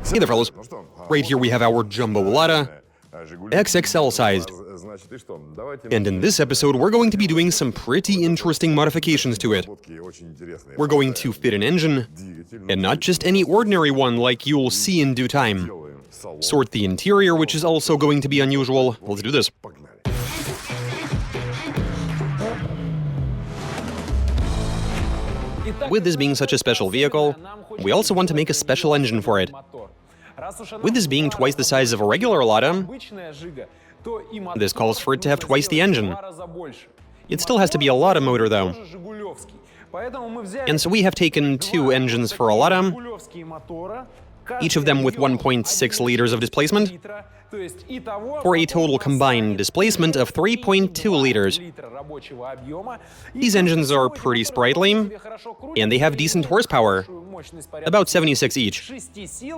Hey there, fellas. Right here we have our Jumbo Lada, XXL sized. And in this episode, we're going to be doing some pretty interesting modifications to it. We're going to fit an engine, and not just any ordinary one like you'll see in due time. Sort the interior, which is also going to be unusual. Let's do this. With this being such a special vehicle, we also want to make a special engine for it. With this being twice the size of a regular Lada, this calls for it to have twice the engine. It still has to be a Lada motor, though. And so we have taken two engines for a Lada, each of them with 1.6 liters of displacement, for a total combined displacement of 3.2 liters. These engines are pretty sprightly, and they have decent horsepower, about 76 each.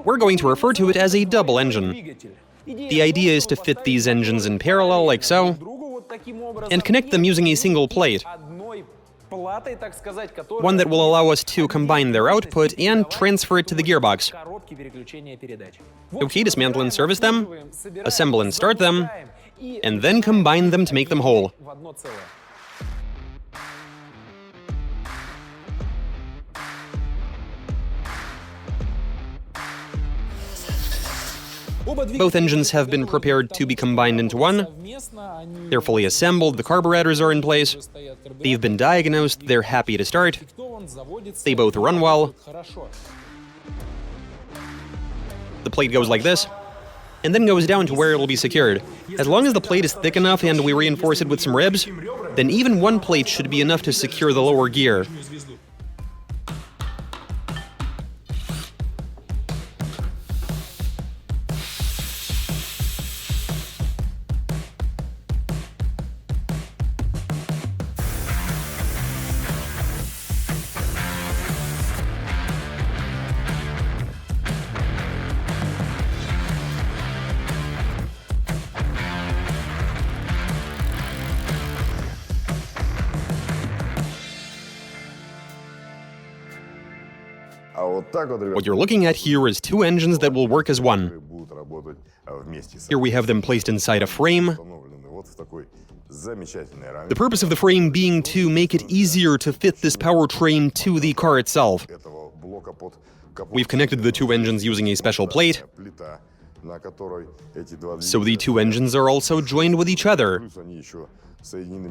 We're going to refer to it as a double engine. The idea is to fit these engines in parallel, like so, and connect them using a single plate, one that will allow us to combine their output and transfer it to the gearbox. Okay, dismantle and service them, assemble and start them, and then combine them to make them whole. Both engines have been prepared to be combined into one. They're fully assembled, the carburetors are in place. They've been diagnosed, they're happy to start. They both run well. The plate goes like this, and then goes down to where it'll be secured. As long as the plate is thick enough and we reinforce it with some ribs, then even one plate should be enough to secure the lower gear. What you're looking at here is two engines that will work as one. Here we have them placed inside a frame. The purpose of the frame being to make it easier to fit this powertrain to the car itself. We've connected the two engines using a special plate, so the two engines are also joined with each other.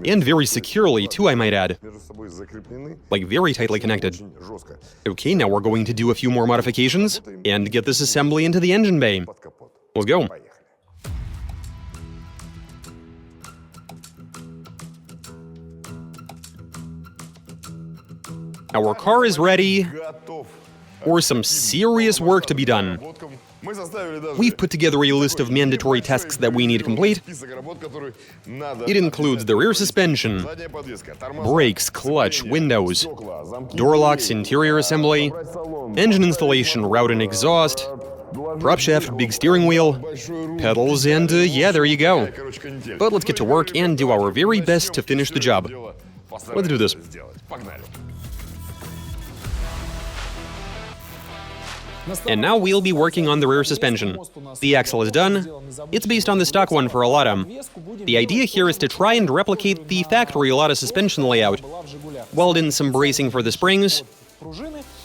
And very securely, too, I might add. Like, very tightly connected. Okay, now we're going to do a few more modifications and get this assembly into the engine bay. Let's go. Our car is ready for some serious work to be done. We've put together a list of mandatory tasks that we need complete. It includes the rear suspension, brakes, clutch, windows, door locks, interior assembly, engine installation, route and exhaust, prop shaft, big steering wheel, pedals, and yeah, there you go. But let's get to work and do our very best to finish the job. Let's do this. And now we'll be working on the rear suspension. The axle is done. It's based on the stock one for a Lada. The idea here is to try and replicate the factory Lada suspension layout. Weld in some bracing for the springs,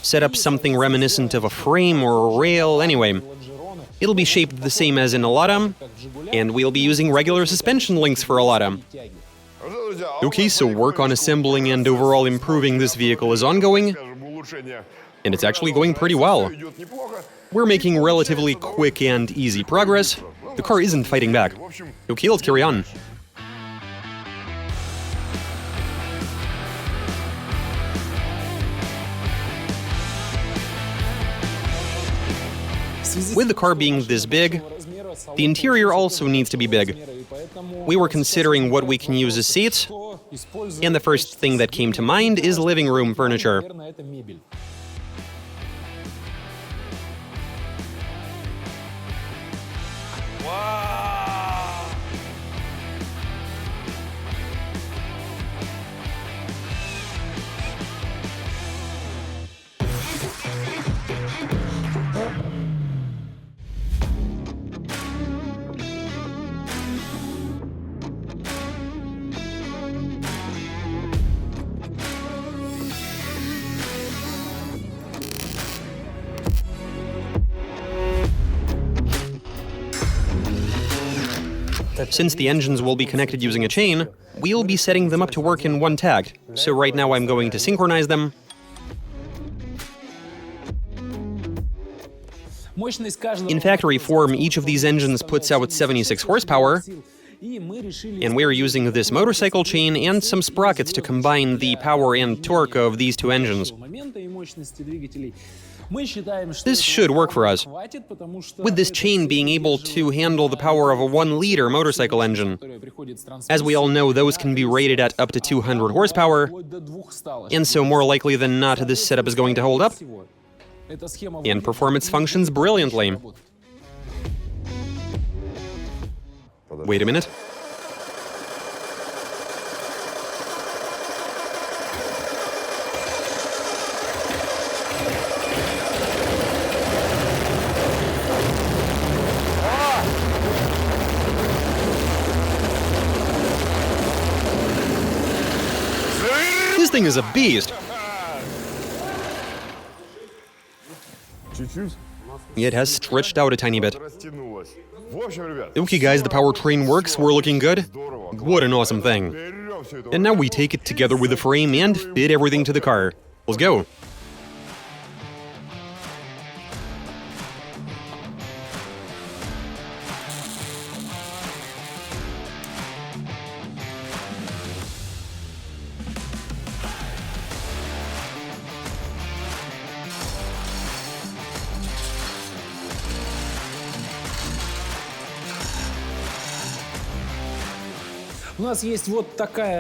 set up something reminiscent of a frame or a rail, anyway. It'll be shaped the same as in a Lada, and we'll be using regular suspension links for a Lada. Okay, so work on assembling and overall improving this vehicle is ongoing. And it's actually going pretty well. We're making relatively quick and easy progress. The car isn't fighting back. Okay, let's carry on. With the car being this big, the interior also needs to be big. We were considering what we can use as seats, and the first thing that came to mind is living room furniture. Since the engines will be connected using a chain, we'll be setting them up to work in one takt. So right now I'm going to synchronize them. In factory form, each of these engines puts out 76 horsepower, and we're using this motorcycle chain and some sprockets to combine the power and torque of these two engines. This should work for us, with this chain being able to handle the power of a 1-liter motorcycle engine. As we all know, those can be rated at up to 200 horsepower, and so more likely than not, this setup is going to hold up and perform its functions brilliantly. Wait a minute. This thing is a beast. It has stretched out a tiny bit. Okay guys, the powertrain works, we're looking good. What an awesome thing. And now we take it together with the frame and fit everything to the car. Let's go.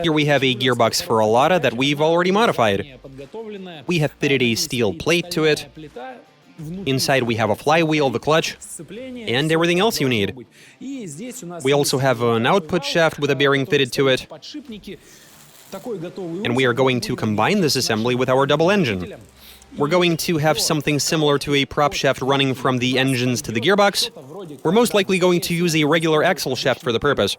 Here we have a gearbox for a Lada that we've already modified. We have fitted a steel plate to it. Inside we have a flywheel, the clutch, and everything else you need. We also have an output shaft with a bearing fitted to it. And we are going to combine this assembly with our double engine. We're going to have something similar to a prop shaft running from the engines to the gearbox. We're most likely going to use a regular axle shaft for the purpose.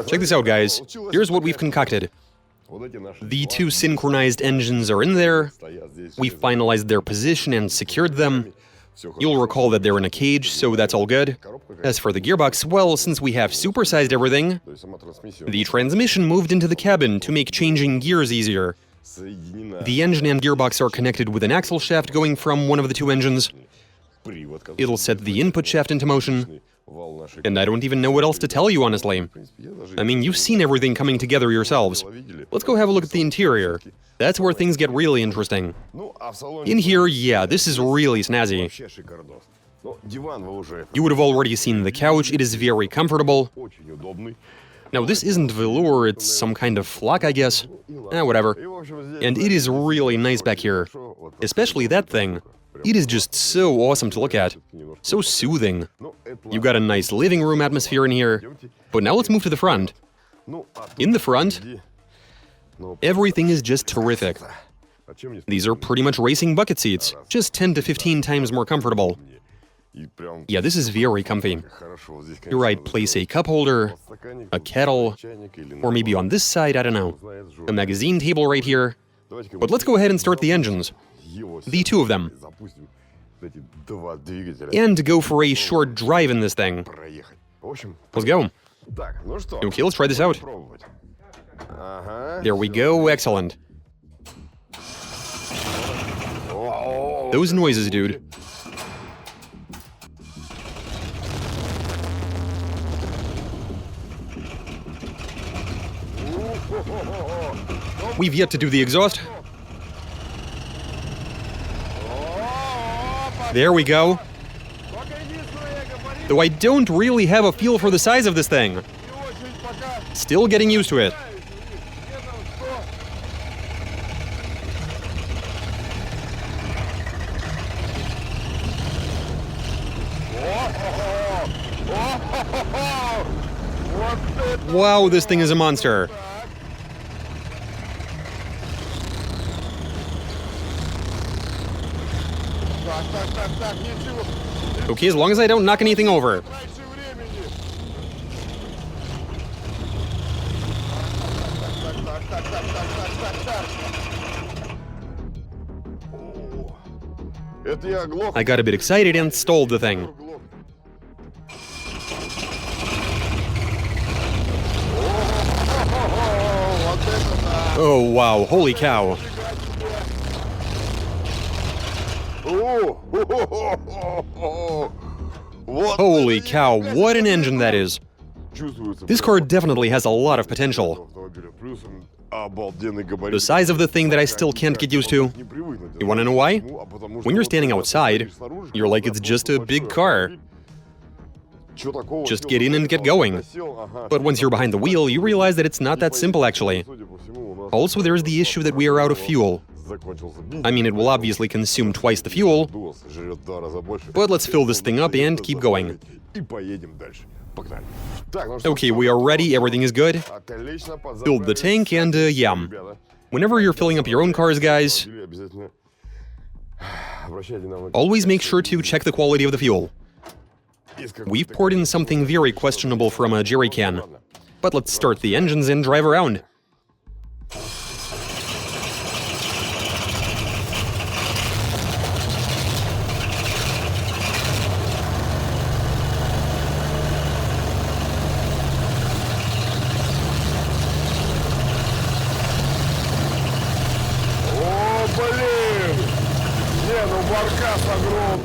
Check this out, guys. Here's what we've concocted. The two synchronized engines are in there. We've finalized their position and secured them. You'll recall that they're in a cage, so that's all good. As for the gearbox, well, since we have supersized everything, the transmission moved into the cabin to make changing gears easier. The engine and gearbox are connected with an axle shaft going from one of the two engines. It'll set the input shaft into motion. And I don't even know what else to tell you, honestly. I mean, you've seen everything coming together yourselves. Let's go have a look at the interior. That's where things get really interesting. In here, yeah, this is really snazzy. You would have already seen the couch, it is very comfortable. Now, this isn't velour, it's some kind of flock, I guess. Whatever. And it is really nice back here. Especially that thing. It is just so awesome to look at. So soothing. You got a nice living room atmosphere in here. But now let's move to the front. In the front, everything is just terrific. These are pretty much racing bucket seats, just 10 to 15 times more comfortable. Yeah, this is very comfy. You're right, place a cup holder, a kettle, or maybe on this side, I don't know, a magazine table right here. But let's go ahead and start the engines. The two of them. And go for a short drive in this thing. Let's go. Okay, let's try this out. There we go, excellent. Those noises, dude. We've yet to do the exhaust. There we go. Though I don't really have a feel for the size of this thing. Still getting used to it. Wow, this thing is a monster. Okay, as long as I don't knock anything over. I got a bit excited and stalled the thing. Oh wow, holy cow. Holy cow, what an engine that is. This car definitely has a lot of potential. The size of the thing that I still can't get used to. You wanna know why? When you're standing outside, you're like it's just a big car. Just get in and get going. But once you're behind the wheel, you realize that it's not that simple actually. Also, there's the issue that we are out of fuel. I mean, it will obviously consume twice the fuel, but let's fill this thing up and keep going. Okay, we are ready, everything is good. Filled the tank and yeah. Whenever you're filling up your own cars, guys, always make sure to check the quality of the fuel. We've poured in something very questionable from a jerry can. But let's start the engines and drive around.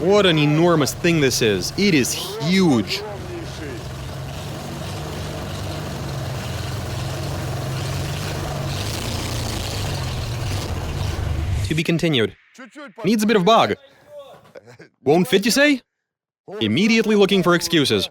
What an enormous thing this is. It is huge. To be continued. Needs a bit of bog. Won't fit, you say? Immediately looking for excuses.